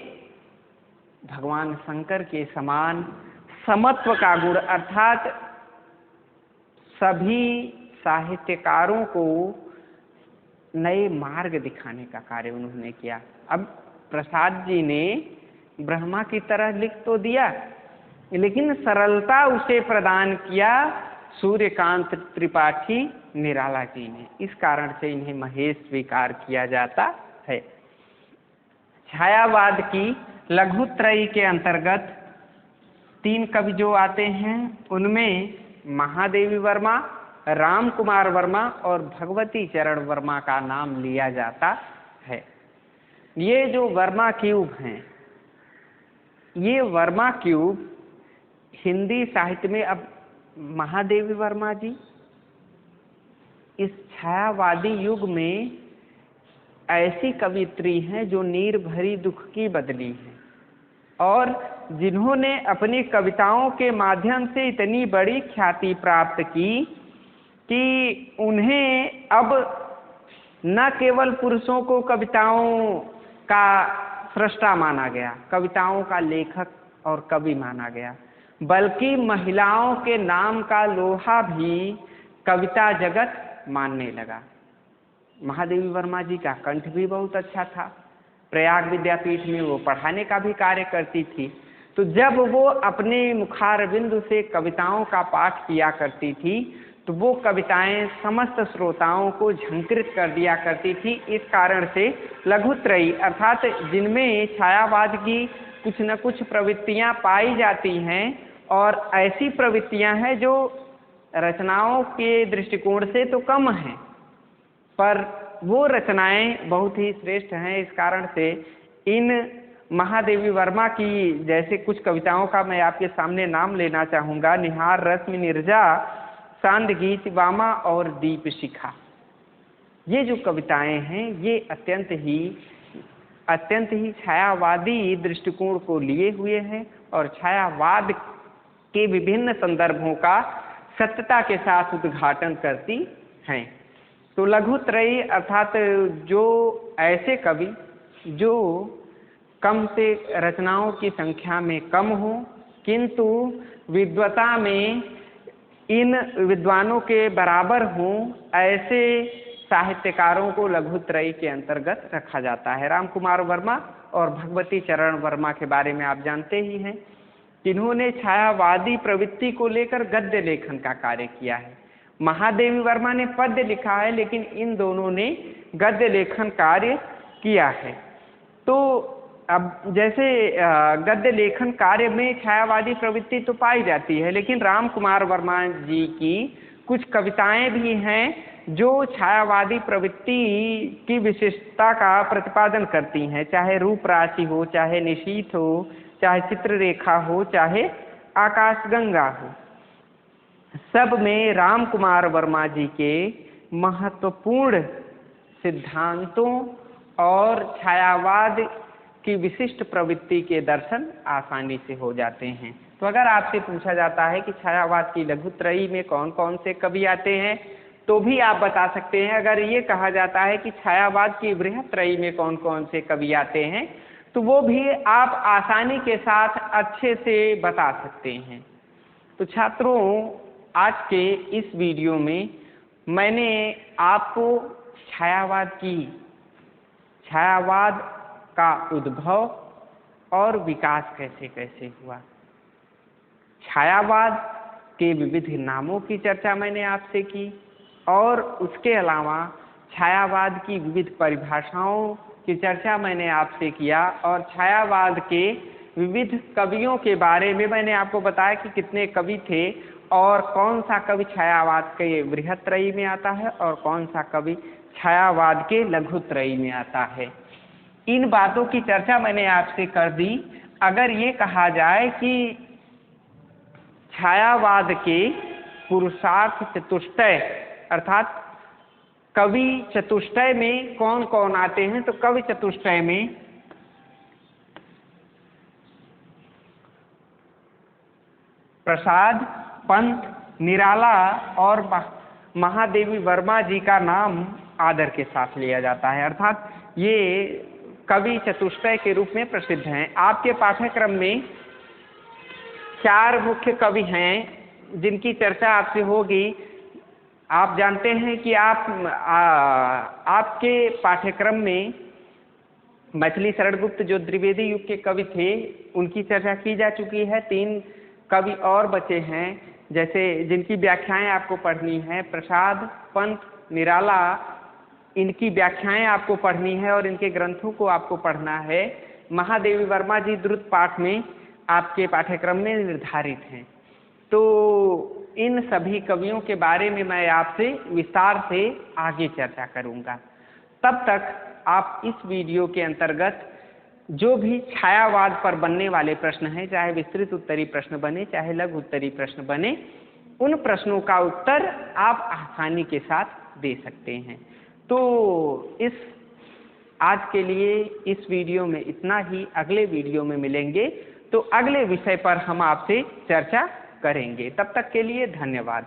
भगवान शंकर के समान समत्व का गुण, अर्थात सभी साहित्यकारों को नए मार्ग दिखाने का कार्य उन्होंने किया। अब प्रसाद जी ने ब्रह्मा की तरह लिख तो दिया, लेकिन सरलता उसे प्रदान किया सूर्यकांत त्रिपाठी निराला जी ने। इस कारण से इन्हें महेश स्वीकार किया जाता है। छायावाद की लघुत्रयी के अंतर्गत तीन कवि जो आते हैं, उनमें महादेवी वर्मा, राम कुमार वर्मा और भगवती चरण वर्मा का नाम लिया जाता है। ये जो वर्मा क्यूब हैं, ये वर्मा क्यूब हिंदी साहित्य में, अब महादेवी वर्मा जी इस छायावादी युग में ऐसी कवित्री हैं जो नीर भरी दुख की बदली हैं और जिन्होंने अपनी कविताओं के माध्यम से इतनी बड़ी ख्याति प्राप्त की कि उन्हें अब न केवल पुरुषों को कविताओं का सृष्टा माना गया, कविताओं का लेखक और कवि माना गया, बल्कि महिलाओं के नाम का लोहा भी कविता जगत मानने लगा। महादेवी वर्मा जी का कंठ भी बहुत अच्छा था, प्रयाग विद्यापीठ में वो पढ़ाने का भी कार्य करती थी। तो जब वो अपने मुखारबिंदु से कविताओं का पाठ किया करती थी तो वो कविताएं समस्त श्रोताओं को झंकृत कर दिया करती थी। इस कारण से लघुत्रयी अर्थात जिनमें छायावाद की कुछ न कुछ प्रवृत्तियां पाई जाती हैं और ऐसी प्रवृत्तियां हैं जो रचनाओं के दृष्टिकोण से तो कम हैं, पर वो रचनाएं बहुत ही श्रेष्ठ हैं। इस कारण से इन महादेवी वर्मा की जैसे कुछ कविताओं का मैं आपके सामने नाम लेना चाहूँगा। निहार रश्मि निर्जा, सांद गीत वामा और दीप शिखा। ये जो कविताएं हैं ये अत्यंत ही छायावादी दृष्टिकोण को लिए हुए हैं और छायावाद के विभिन्न संदर्भों का सत्यता के साथ उद्घाटन करती हैं। तो लघुत्रयी अर्थात जो ऐसे कवि जो कम से रचनाओं की संख्या में कम हो किंतु विद्वता में इन विद्वानों के बराबर हों, ऐसे साहित्यकारों को लघुत्रयी के अंतर्गत रखा जाता है। राम कुमार वर्मा और भगवती चरण वर्मा के बारे में आप जानते ही हैं, जिन्होंने छायावादी प्रवृत्ति को लेकर गद्य लेखन का कार्य किया है। महादेवी वर्मा ने पद्य लिखा है, लेकिन इन दोनों ने गद्य लेखन कार्य किया है। तो अब जैसे गद्य लेखन कार्य में छायावादी प्रवृत्ति तो पाई जाती है, लेकिन राम कुमार वर्मा जी की कुछ कविताएं भी हैं जो छायावादी प्रवृत्ति की विशिष्टता का प्रतिपादन करती हैं, चाहे रूप राशि हो, चाहे निशीथ हो, चाहे चित्ररेखा हो, चाहे आकाशगंगा हो। सब में राम कुमार वर्मा जी के महत्वपूर्ण सिद्धांतों और छायावाद की विशिष्ट प्रवृत्ति के दर्शन आसानी से हो जाते हैं। तो अगर आपसे पूछा जाता है कि छायावाद की लघुत्रयी में कौन कौन से कवि आते हैं, तो भी आप बता सकते हैं। अगर ये कहा जाता है कि छायावाद की बृहत्त्रयी में कौन कौन से कवि आते हैं, तो वो भी आप आसानी के साथ अच्छे से बता सकते हैं। तो छात्रों, आज के इस वीडियो में मैंने आपको छायावाद का उद्भव और विकास कैसे कैसे हुआ, छायावाद के विविध नामों की चर्चा मैंने आपसे की और उसके अलावा छायावाद की विविध परिभाषाओं की चर्चा मैंने आपसे किया और छायावाद के विविध कवियों के बारे में मैंने आपको बताया कि कितने कवि थे और कौन सा कवि छायावाद के बृहत्त्रयी में आता है और कौन सा कवि छायावाद के लघुत्रयी में आता है। इन बातों की चर्चा मैंने आपसे कर दी। अगर ये कहा जाए कि छायावाद के पुरुषार्थ चतुष्टय अर्थात कवि चतुष्टय में कौन कौन आते हैं, तो कवि चतुष्टय में प्रसाद, पंत, निराला और महादेवी वर्मा जी का नाम आदर के साथ लिया जाता है, अर्थात ये कवि चतुष्टय के रूप में प्रसिद्ध हैं। आपके पाठ्यक्रम में 4 मुख्य कवि हैं जिनकी चर्चा आपसे होगी। आप जानते हैं कि आपके पाठ्यक्रम में मछली शरण गुप्त जो द्विवेदी युग के कवि थे उनकी चर्चा की जा चुकी है। 3 कवि और बचे हैं जैसे जिनकी व्याख्याएं आपको पढ़नी है। प्रसाद, पंत, निराला, इनकी व्याख्याएं आपको पढ़नी है और इनके ग्रंथों को आपको पढ़ना है। महादेवी वर्मा जी द्रुत पाठ में आपके पाठ्यक्रम में निर्धारित हैं। तो इन सभी कवियों के बारे में मैं आपसे विस्तार से आगे चर्चा करूंगा। तब तक आप इस वीडियो के अंतर्गत जो भी छायावाद पर बनने वाले प्रश्न हैं, चाहे विस्तृत उत्तरी प्रश्न बने चाहे लघु उत्तरी प्रश्न बने, उन प्रश्नों का उत्तर आप आसानी के साथ दे सकते हैं। तो आज के लिए इस वीडियो में इतना ही। अगले वीडियो में मिलेंगे तो अगले विषय पर हम आपसे चर्चा करेंगे। तब तक के लिए धन्यवाद।